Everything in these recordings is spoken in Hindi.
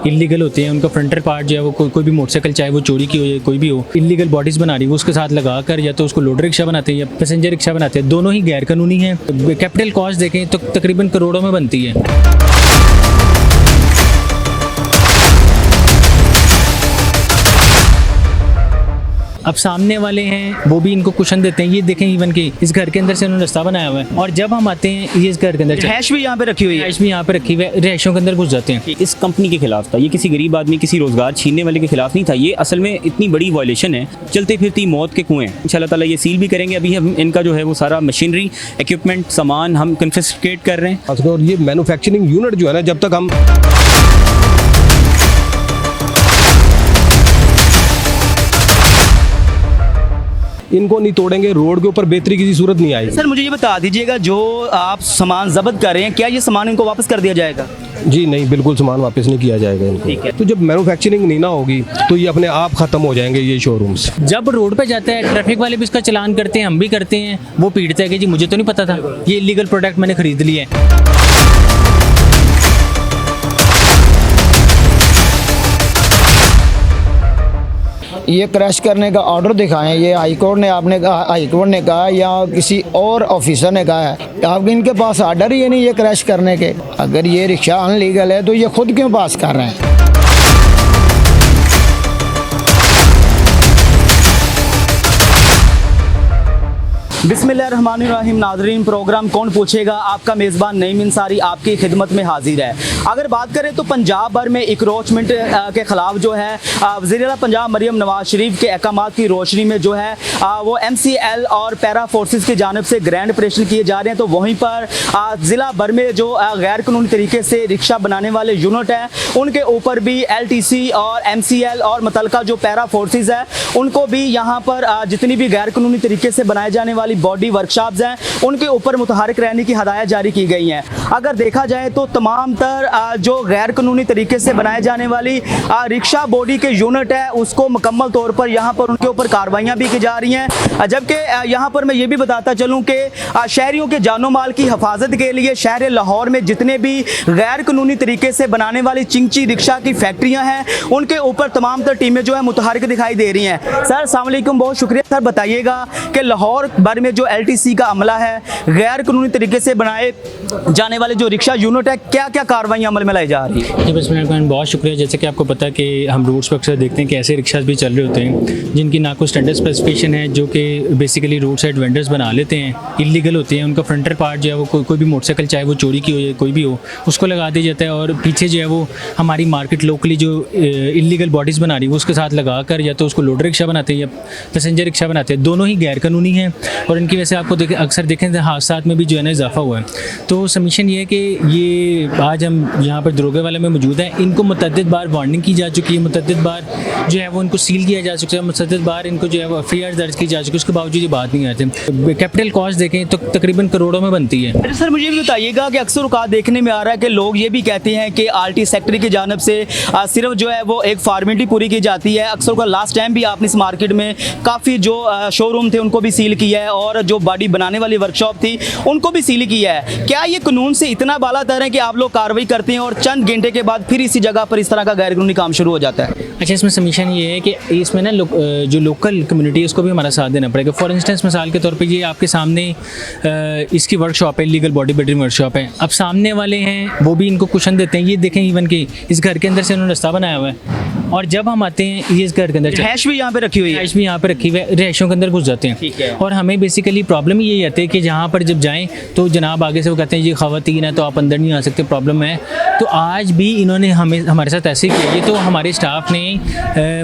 इलीगल होते हैं, उनका फ्रंटर पार्ट जो है वो कोई भी मोटरसाइकिल चाहे वो चोरी की हो या कोई भी हो, इलीगल बॉडीज़ बना रही है, उसके साथ लगा कर या तो उसको लोडर रिक्शा बनाते हैं या पैसेंजर रिक्शा बनाते हैं, दोनों ही गैर कानूनी हैं। कैपिटल कॉस्ट देखें तो तकरीबन करोड़ों में बनती है। अब सामने वाले हैं वो भी इनको कुशन देते हैं। ये देखें इवन कि इस घर के अंदर से उन्होंने रास्ता बनाया हुआ है, और जब हम आते हैं ये इस घर के अंदर रैश भी यहाँ पे रखी हुई है, रैश भी यहाँ पे रखी हुई है, रैशों के अंदर घुस जाते हैं। इस कंपनी के खिलाफ था, ये किसी गरीब आदमी किसी रोजगार छीनने वाले के खिलाफ नहीं था। ये असल में इतनी बड़ी वायलेशन है, चलते फिरती मौत के कुएं। इंशाल्लाह ताला ये सील भी करेंगे। अभी हम इनका जो है वो सारा मशीनरी इक्विपमेंट सामान हम कन्फिस्केट कर रहे हैं। और ये मैन्युफैक्चरिंग यूनिट जो है ना, जब तक हम इनको नहीं तोड़ेंगे, रोड के ऊपर बेहतरी की सूरत नहीं आएगी। सर मुझे ये बता दीजिएगा, जो आप सामान जब्त कर रहे हैं, क्या ये सामान इनको वापस कर दिया जाएगा? जी नहीं, बिल्कुल सामान वापस नहीं किया जाएगा इनको। ठीक है। तो जब मैन्युफैक्चरिंग नहीं ना होगी तो ये अपने आप खत्म हो जाएंगे ये शोरूम्स। जब रोड पे जाता है ट्रैफिक वाले भी इसका चलान करते हैं, हम भी करते हैं, वो पीटता है कि जी मुझे तो नहीं पता था ये इलीगल प्रोडक्ट मैंने खरीद लिया है। ये क्रैश करने का ऑर्डर दिखाएं, ये हाईकोर्ट ने आपने कहा, हाईकोर्ट ने कहा या किसी और ऑफिसर ने कहा है, आप इनके पास ऑर्डर ही नहीं ये क्रैश करने के। अगर ये रिक्शा अनलीगल है तो ये खुद क्यों पास कर रहे हैं? बिस्मिल्लाहिर्रहमानिर्रहीम। नाज़रीन, प्रोग्राम कौन पूछेगा, आपका मेज़बान नईम अंसारी आपकी खिदमत में हाजिर है। अगर बात करें तो पंजाब भर में इंक्रोचमेंट के ख़िलाफ़ जो है वज़ीर-ए-आला पंजाब मरियम नवाज शरीफ के अहकामात की रोशनी में जो है वो MCL और पैरा फोर्सेस की जानिब से ग्रैंड ऑपरेशन किए जा रहे हैं। तो वहीं पर ज़िला भर में जो गैर कानूनी तरीके से रिक्शा बनाने वाले यूनिट हैं उनके ऊपर भी LTC और MCL और मुतलका जो पैरा फोर्सेस है उनको भी यहाँ पर जितनी भी गैर कानूनी तरीके से बनाए जाने वाली बॉडी वर्कशॉप्स हैं उनके ऊपर मुतहरिक रहने की हदायत जारी की गई हैं। अगर देखा जाए तो तमाम तर जो गैर कानूनी तरीके से बनाए जाने वाली रिक्शा बॉडी के यूनिट है उसको मुकम्मल तौर पर यहाँ पर उनके ऊपर कार्रवाइयाँ भी की जा रही हैं। जबकि यहाँ पर मैं ये भी बताता चलूँ कि शहरियों के जानो माल की हिफाजत के लिए शहर लाहौर में जितने भी गैर कानूनी तरीके से बनाने वाली चिंची रिक्शा की फैक्ट्रियाँ हैं उनके ऊपर तमाम तर टीमें जो है मुतहरिक दिखाई दे रही हैं। सर अस्सलाम वालेकुम, बहुत शुक्रिया। सर बताइएगा कि लाहौर भर में जो LTC का अमला है, गैर कानूनी तरीके से बनाए जाने वाले जो रिक्शा यूनिट है, क्या क्या कार्रवाई अमल में लाई जा रही है? जी बिस्मिल्लाह, बहुत शुक्रिया। जैसे कि आपको पता है कि हम रोड्स पर अक्सर देखते हैं कि ऐसे रिक्शाज भी चल रहे होते हैं जिनकी ना कोई स्टैंडर्ड स्पेसिफिकेशन है, जो कि बेसिकली रोड साइड वेंडर्स बना लेते हैं, इलीगल होते हैं। उनका फ्रंटर पार्ट जो है वो कोई भी मोटरसाइकिल चाहे वो चोरी की हो या कोई भी हो उसको लगा दिया जाता है, और पीछे जो है वो हमारी मार्केट लोकली जो इलीगल बॉडीज़ बना रही है उसके साथ लगा कर या तो उसको लोडर रिक्शा बनाते हैं या पैसेंजर रिक्शा बनाते हैं, दोनों ही गैर कानूनी हैं। और इनकी वजह से आपको अक्सर देखें हादसा में भी जो है ना इजाफा हुआ है। तो सबमिशन ये है कि ये आज हम यहाँ पर दरोगे वाले में मौजूद हैं, इनको मुतअद्दिद बार वार्निंग की जा चुकी है, मुतअद्दिद बार जो है वो इनको सील किया जा चुका है, मुतअद्दिद बार इनको जो है वो FIR दर्ज की जा चुकी है, उसके बावजूद ये बात नहीं आते। कैपिटल कॉस्ट देखें तो तकरीबन करोड़ों में बनती है। सर मुझे भी बताइएगा कि अक्सर औक़ात देखने में आ रहा है कि लोग ये भी कहते हैं कि RT सेक्टर की जानिब से सिर्फ जो है वो एक फार्मेलिटी पूरी की जाती है। अक्सर का लास्ट टाइम भी आपने इस मार्केट में काफ़ी जो शोरूम थे उनको भी सील किया है और जो बॉडी बनाने वाली वर्कशॉप थी उनको भी सील किया है। क्या ये कानून से इतना बाला तर है कि आप लोग कार्रवाई करते हैं और चंद घंटे के बाद फिर इसी जगह पर इस तरह का गैर कानूनी काम शुरू हो जाता है? अच्छा, इसमें सबमिशन ये है कि इसमें ना जो लोकल कम्युनिटी है उसको भी हमारा साथ देना पड़ेगा। फॉर इंस्टेंस मिसाल के तौर पे ये आपके सामने इसकी वर्कशॉप है, लीगल बॉडी बिल्डिंग वर्कशॉप है। अब सामने वाले हैं वो भी इनको कुशन देते हैं। ये देखें इवन कि इस घर के अंदर से उन्होंने रास्ता बनाया हुआ है, और जब हम आते हैं ये इस घर के अंदर रैश भी यहाँ पे रखी हुई है, रैश भी यहाँ पे रखी हुई है, रैशों के अंदर घुस जाते हैं। ठीक है। और हमें बेसिकली प्रॉब्लम यही आती है कि जहाँ पर जब जाएँ तो जनाब आगे से वो कहते हैं ये ख़वातीन है तो आप अंदर नहीं आ सकते, प्रॉब्लम है। तो आज भी इन्होंने हमारे साथ ऐसे किया। ये तो हमारे स्टाफ ने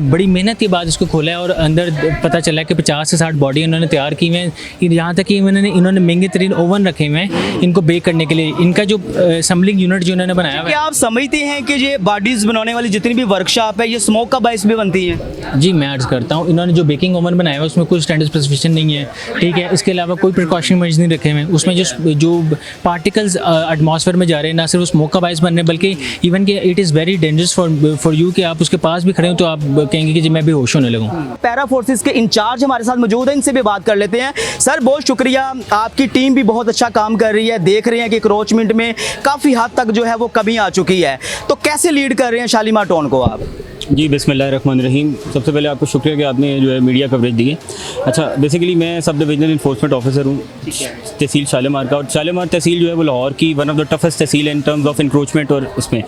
बड़ी मेहनत के बाद इसको खोला है और अंदर पता चला कि 50 से 60 बॉडी इन्होंने तैयार की हुई हैं। यहाँ तक कि इन्होंने महंगे तरीन ओवन रखे हुए हैं इनको बेक करने के लिए। इनका जो असम्बलिंग यूनिट जो इन्होंने बनाया हुआ है। क्या आप समझते हैं कि ये बॉडीज़ बनाने वाली जितनी भी वर्कशॉप है ये स्मोक का बायस भी बनती है? जी मैं अर्ज़ करता हूँ, इन्होंने जो बेकिंग ओवन बनाया हुआ है उसमें कोई स्टैंडर्ड स्पेसिफिकेशन नहीं है। ठीक है, इसके अलावा कोई प्रिकॉशन मेजर्स नहीं रखे हुए हैं। उसमें जो पार्टिकल्स एटमॉस्फेयर में जा रहे हैं, ना सिर्फ स्मोक का बायस बन रहे हैं, बल्कि इवन कि it is very dangerous for you कि आप उसके पास भी खड़े हो तो आप कहेंगे कि जी मैं बेहोश होने लगूँ। पैरा फोर्सेस के इंचार्ज हमारे साथ मौजूद हैं, इनसे भी बात कर लेते हैं। सर बहुत शुक्रिया, आपकी टीम भी बहुत अच्छा काम कर रही है, देख रहे हैं कि क्रोचमेंट में काफ़ी हद तक जो है वो कमी आ चुकी है, तो कैसे लीड कर रहे हैं शालीमार टाउन को आप? जी बिस्मिल्लाहिर्रहमानिर्रहीम। सबसे पहले आपको शुक्रिया कि आपने जो है मीडिया कवरेज दी है। अच्छा, बेसिकली मैं सब डिविजनल इन्फोर्समेंट ऑफिसर हूँ तहसील शालीमार का, और शालीमार तहसील जो है वो लाहौर की वन ऑफ द टफेस्ट तहसील है इन टर्म्स ऑफ इंक्रोचमेंट। और उसमें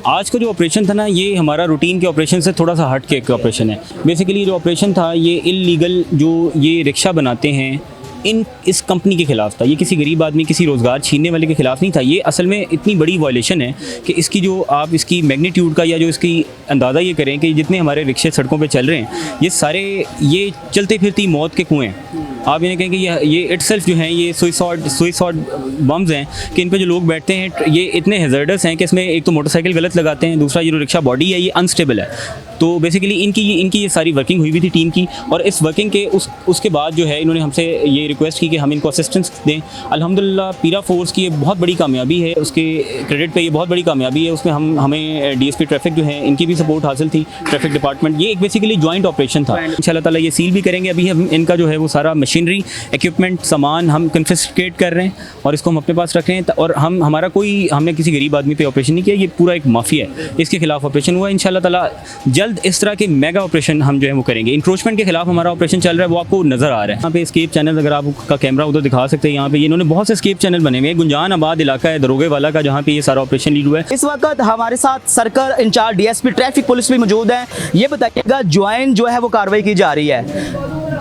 आज का जो ऑपरेशन था ना, ये हमारा रूटीन के ऑपरेशन से थोड़ा सा हट के एक ऑपरेशन है। बेसिकली जो ऑपरेशन था ये इल्लीगल जो ये रिक्शा बनाते हैं इस कंपनी के ख़िलाफ़ था। ये किसी गरीब आदमी, किसी रोज़गार छीनने वाले के ख़िलाफ़ नहीं था। ये असल में इतनी बड़ी वायलेशन है कि इसकी जो आप इसकी मैग्नीट्यूड का या जो इसकी अंदाज़ा ये करें कि जितने हमारे रिक्शे सड़कों पे चल रहे हैं ये सारे ये चलते फिरती मौत के कुएँ। आप इन्हें कहें कि ये इटसेल्फ जो हैं ये सुइसाइड बम्स हैं कि इन पे जो लोग बैठते हैं ये इतने हैज़र्डस हैं कि इसमें एक तो मोटरसाइकिल गलत लगाते हैं, दूसरा ये जो रिक्शा बॉडी है ये अनस्टेबल है। तो बेसिकली इनकी ये सारी वर्किंग हुई भी थी टीम की, और इस वर्किंग के उसके बाद जो है इन्होंने हमसे ये रिक्वेस्ट की कि हम इनको असिस्टेंस दें। अल्हम्दुलिल्लाह पीरा फोर्स की ये बहुत बड़ी कामयाबी है, उसके क्रेडिट पे ये बहुत बड़ी कामयाबी है। उसमें हमें डीएसपी ट्रैफिक जो है इनकी भी सपोर्ट हासिल थी, ट्रैफिक डिपार्टमेंट। ये एक बेसिकली जॉइंट ऑपरेशन था। इंशाल्लाह ताला ये सील भी करेंगे। अभी हम इनका जो है वो सारा मशीनरी, इक्विपमेंट, सामान हम कन्फिस्केट कर रहे हैं और इसको हम अपने पास रख रहे हैं। और हमने किसी गरीब आदमी पे ऑपरेशन नहीं किया, ये पूरा एक माफिया है, इसके खिलाफ ऑपरेशन हुआ। इंशाल्लाह ताला जल्द इस तरह के मेगा ऑपरेशन हम जो है वो करेंगे। इंक्रोचमेंट के खिलाफ हमारा ऑपरेशन चल रहा है, वो आपको नजर आ रहा है। यहाँ पे स्केप चैनल, अगर आपका कैमरा उधर दिखा सकते हैं, यहाँ पे इन्होंने बहुत से स्केप चैनल बने हुए हैं। गुंजान आबाद इलाका है दरोगे वाला का, जहाँ पे ये सारा ऑपरेशन लीड हुआ है। इस वक्त हमारे साथ circle incharge DSP traffic police भी मौजूद है। ये बताइएगा ज्वाइन जो है वो कार्रवाई की जा रही है,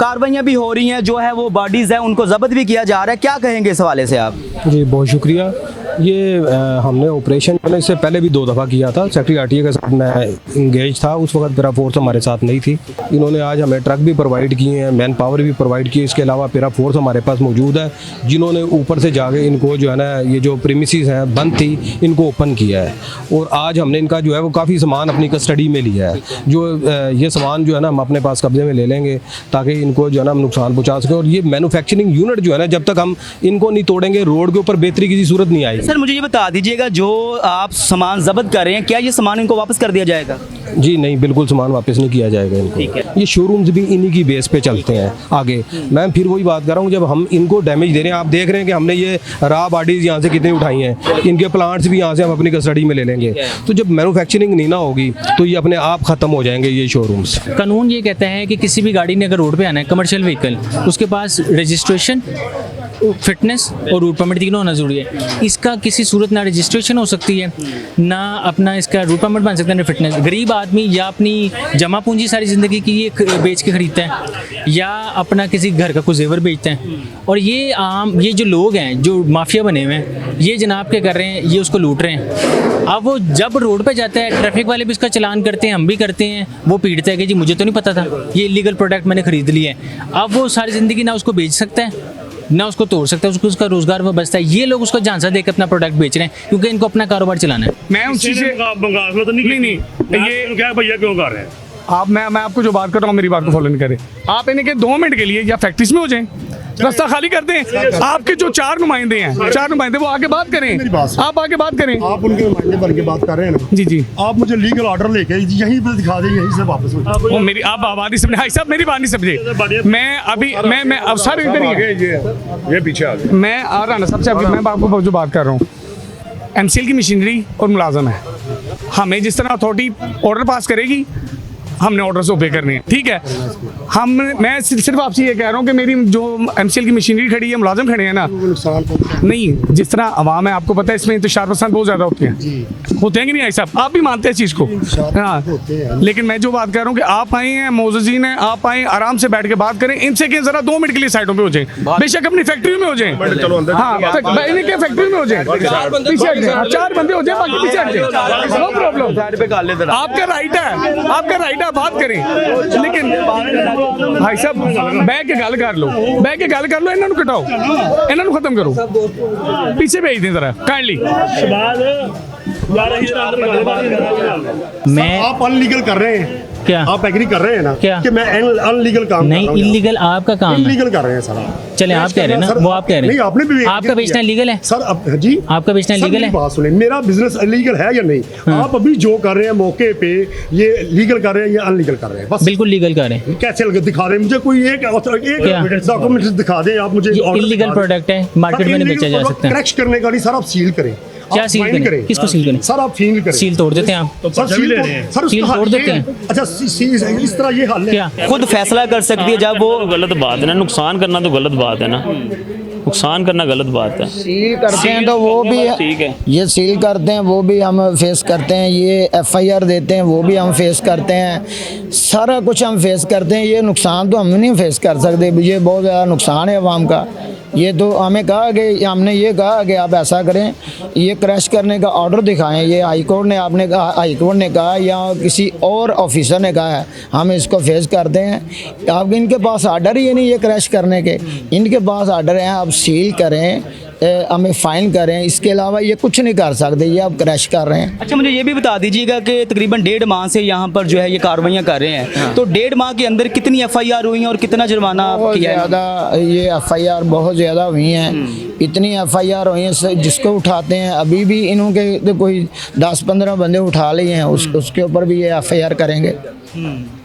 कार्रवाइयाँ भी हो रही हैं, जो है वो बॉडीज़ हैं उनको जब्त भी किया जा रहा है, क्या कहेंगे इस हवाले से आप? जी बहुत शुक्रिया। ये हमने ऑपरेशन इससे पहले भी 2 दफ़ा किया था। सेक्रेटरी आरटीए के साथ मैं इंगेज था, उस वक्त पैरा फोर्स हमारे साथ नहीं थी। इन्होंने आज हमें ट्रक भी प्रोवाइड किए हैं, मैन पावर भी प्रोवाइड की है। इसके अलावा पैरा फोर्स हमारे पास मौजूद है, जिन्होंने ऊपर से जाके इनको जो है ना, ये जो प्रीमिसेस हैं बंद थी, इनको ओपन किया है। और आज हमने इनका जो है वो काफ़ी सामान अपनी कस्टडी में लिया है। जो ये सामान जो है ना हम अपने पास कब्जे में ले लेंगे ताकि इनको जो है ना हम नुकसान पहुँचा सकें। और ये मैन्युफैक्चरिंग यूनिट जो है ना, जब तक हम इनको नहीं तोड़ेंगे रोड के ऊपर बेहतरी की सूरत नहीं आएगी। सर मुझे ये बता दीजिएगा, जो आप सामान जब्त कर रहे हैं, क्या ये सामान इनको वापस कर दिया जाएगा? जी नहीं, बिल्कुल सामान वापस नहीं किया जाएगा इनको। ये शोरूम्स भी इन्हीं की बेस पे चलते हैं आगे। मैं फिर वही बात कर रहा हूँ, जब हम इनको डैमेज दे रहे हैं, आप देख रहे हैं कि हमने ये रॉ बॉडीज यहाँ से कितनी उठाई हैं, इनके प्लांट्स भी यहाँ से हम अपनी कस्टडी में ले लेंगे। तो जब मैन्युफैक्चरिंग नहीं ना होगी तो ये अपने आप ख़त्म हो जाएंगे ये शोरूम्स। कानून ये कहता है कि किसी भी गाड़ी ने अगर रोड पे आना है, कमर्शियल व्हीकल, उसके पास रजिस्ट्रेशन, फिटनेस और रूट परमिट तीनों होना ज़रूरी है। इसका किसी सूरत ना रजिस्ट्रेशन हो सकती है, ना अपना इसका रूट परमिट बन सकता है, ना फिटनेस। गरीब आदमी या अपनी जमा पूंजी सारी ज़िंदगी की ये बेच के ख़रीदता है, या अपना किसी घर का कुछ जेवर बेचता है। और ये जो लोग हैं जो माफिया बने हुए हैं, ये जनाब क्या कर रहे हैं, ये उसको लूट रहे हैं। अब वो जब रोड पे जाता है, ट्रैफिक वाले भी इसका चलान करते हैं, हम भी करते हैं। वो पीटता है कि जी मुझे तो नहीं पता था, ये इलीगल प्रोडक्ट मैंने ख़रीद लिया है। अब वो सारी ज़िंदगी ना उसको बेच सकता है, ना उसको तोड़ सकता है, उसका रोजगार वो बचता है। ये लोग उसको झांसा देकर अपना प्रोडक्ट बेच रहे हैं क्योंकि इनको अपना कारोबार चलाना है। मैं उस चीज़ से तो नहीं ये क्या भैया क्यों कर रहे हैं आप? मैं आपको जो बात कर रहा हूँ मेरी बात को फॉलो नहीं करें आप। इन्हें के 2 मिनट के लिए या फैक्ट्रीज में हो जाएं, रास्ता खाली कर दें। आपके जो 4 नुमाइंदे हैं, 4 नुमाइंदे, वो आके बात करें, आप आके बात करें। आप उनके नुमाइंदे बन के बात कर रहे हैं ना? जी जी। आप मुझे लीगल ऑर्डर लेके यहीं पे दिखा दें, यहीं से वापस हो जाए। वो मेरी आप आवाज़ नहीं समझे, भाई साहब मेरी बात नहीं समझे। मैं अभी मैं अब सर इधर ही है, ये पीछे आ गए। मैं आ रहा ना सबसे अभी मैं आपको जो बात कर रहा हूँ, एमसीएल की मशीनरी और मुलाजम है। हमें जिस तरह अथॉरिटी ऑर्डर पास करेगी, हमने ऑर्डर से ओबे करने हैं, ठीक है। मैं सिर्फ आपसे ये कह रहा हूँ कि मेरी जो एमसीएल की मशीनरी खड़ी है, मुलाजिम खड़े हैं ना, नहीं, जिस तरह आवाम है, आपको पता है इसमें इंतशार पसंद बहुत ज़्यादा होते हैं कि नहीं? ऐसा आप भी मानते हैं चीज़ को? हाँ, लेकिन मैं जो बात कर रहा हूँ कि आप आए हैं, मोज़ीन हैं, आप आए, आराम से बैठ के बात करें इनसे कि ज़रा 2 मिनट के लिए साइडों पे हो जाए, बेशक अपनी फैक्ट्री में हो जाए। हाँ, इनके फैक्ट्री में हो जाए, पीछे 4 बंदे हो जाए, बाकी पीछे हट जाए, नो प्रॉब्लम। आपका राइट है, आपका राइट है, बात करें। लेकिन भाई साहब बह के गल कर लो, इन्होंने कटाओ, इन्होंने खत्म करो, पीछे भेज दें जरा काइंडली। मैं आप अनलीगल कर रहे हैं, क्या? आप एग्री कर रहे हैं ना क्या? कि मैं अनलीगल काम नहीं, कर रहा हूं। इलीगल आपका काम है। इलीगल कर रहे हैं सर। चले आप कह रहे हैं ना, सर, वो आप कह रहे नहीं हैं। आपने भी आपका बेचना लीगल है सर। अब जी आपका बेचना सर, लीगल मेरी है। बात सुनिए, मेरा बिजनेस इलीगल है या नहीं? आप अभी जो कर रहे हैं मौके पे, ये लीगल कर रहे हैं या अनलीगल कर रहे हैं? बस बिल्कुल लीगल कर रहे हैं। कैसे दिखा रहे हैं मुझे? कोई एक डॉक्यूमेंट दिखा दें आप मुझे। इलीगल प्रोडक्ट है, मार्केट में नहीं बेचा जा सकता। क्रैश करने का नहीं सर, आप सील करें। क्या आप सील फाइन करें? किसको सील करें? सर आप सील करें। सील तोड़ देते हैं आप। सर सर सील तोड़ देते हैं। अच्छा इस तरह ये हल है। क्या खुद फैसला कर सकती है जब वो तो गलत बात है ना, नुकसान करना तो गलत बात है ना, नुकसान करना गलत बात है। सील करते हैं तो वो भी ठीक है। ये सील करते हैं वो भी हम फेस करते हैं, ये FIR देते हैं वो भी हम फेस करते हैं, सारा कुछ हम फेस करते हैं। ये नुकसान तो हम नहीं फेस कर सकते, ये बहुत ज़्यादा नुकसान है अवाम का। ये तो हमें कहा कि हमने ये कहा कि आप ऐसा करें, ये क्रैश करने का ऑर्डर दिखाएं। ये हाई कोर्ट ने आपने कहा, हाई कोर्ट ने कहा या किसी और ऑफिसर ने कहा है, हम इसको फेस करते हैं। आप इनके पास ऑर्डर ही नहीं ये क्रैश करने के, इनके पास ऑर्डर हैं, आप सील करें, हमें फाइन करें, इसके अलावा ये कुछ नहीं कर सकते, ये आप क्रैश कर रहे हैं। अच्छा मुझे ये भी बता दीजिएगा कि तकरीबन 1.5 माह से यहाँ पर जो है ये कार्रवाइयाँ कर रहे हैं, तो 1.5 माह के अंदर कितनी FIR हुई हैं और कितना जुर्माना बहुत किया है? ज़्यादा ये FIR बहुत ज़्यादा हुई हैं, इतनी FIR हुई हैं जिसको उठाते हैं अभी भी इन्हों के तो कोई 10-15 बंदे उठा लिए हैं, उसके ऊपर भी ये FIR करेंगे।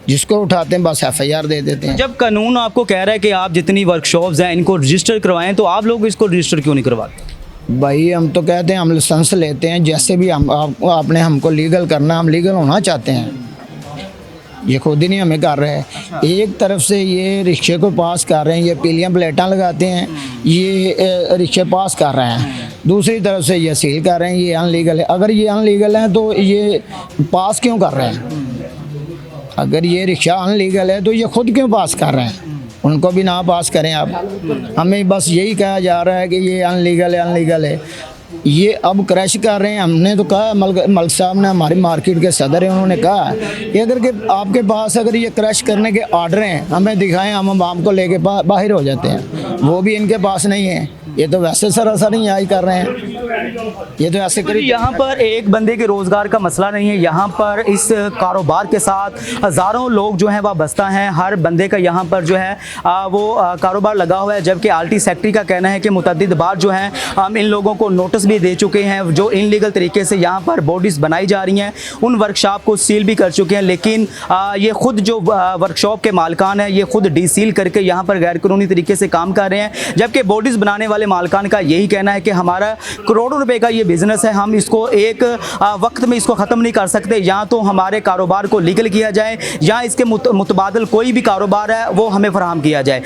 जिसको उठाते हैं बस FIR दे देते हैं। जब कानून आपको कह रहा है कि आप जितनी वर्कशॉप्स हैं इनको रजिस्टर करवाएं, तो आप लोग इसको रजिस्टर क्यों नहीं करवाते? भाई हम तो कहते हैं हम लाइसेंस लेते हैं, जैसे भी आपने हमको लीगल करना, हम लीगल होना चाहते हैं, ये खुद ही नहीं हमें कर रहे हैं। एक तरफ से ये रिक्शे को पास कर रहे हैं, ये पीलियां प्लेटां लगाते हैं, ये रिक्शे पास कर रहे हैं, दूसरी तरफ से ये सील कर रहे हैं, ये अनलीगल है। अगर ये अनलीगल है तो ये पास क्यों कर रहे हैं? अगर ये रिक्शा अनलीगल है तो ये खुद क्यों पास कर रहे हैं? उनको भी ना पास करें आप। हमें बस यही कहा जा रहा है कि ये अनलीगल है, अनलीगल है। ये अब क्रैश कर रहे हैं। हमने तो कहा, मलिक साहब ने, हमारी मार्केट के सदर हैं, उन्होंने कहा कि अगर के आपके पास अगर ये क्रैश करने के ऑर्डर हैं हमें दिखाएं, हम आम को लेके बाहर हो जाते हैं। वो भी इनके पास नहीं है। ये तो वैसे सरासर ही आई कर रहे हैं, ये तो ऐसे करी। यहाँ पर एक बंदे के रोज़गार का मसला नहीं है, यहाँ पर इस कारोबार के साथ हज़ारों लोग जो हैं वाबस्ता हैं। हर बंदे का यहाँ पर जो है वो कारोबार लगा हुआ है, जबकि आल्टी सेक्रेटरी का कहना है कि मुतअद्दिद बार जो है हम इन लोगों को नोटिस भी दे चुके हैं, जो इनलीगल तरीके से यहाँ पर बॉडीज़ बनाई जा रही हैं, उन वर्कशॉप को सील भी कर चुके हैं। लेकिन ये खुद जो वर्कशॉप के मालिकान हैं ये खुद डीसील करके यहाँ पर गैर कानूनी तरीके से काम कर रहे हैं, जबकि बॉडीज़ बनाने वाले मालिकान का यही कहना है कि हमारा करोड़ों रुपए का ये बिजनेस है, हम इसको एक वक्त में इसको ख़त्म नहीं कर सकते। या तो हमारे कारोबार को लीगल किया जाए या इसके मुतबादल कोई भी कारोबार है वो हमें फराहम किया जाए।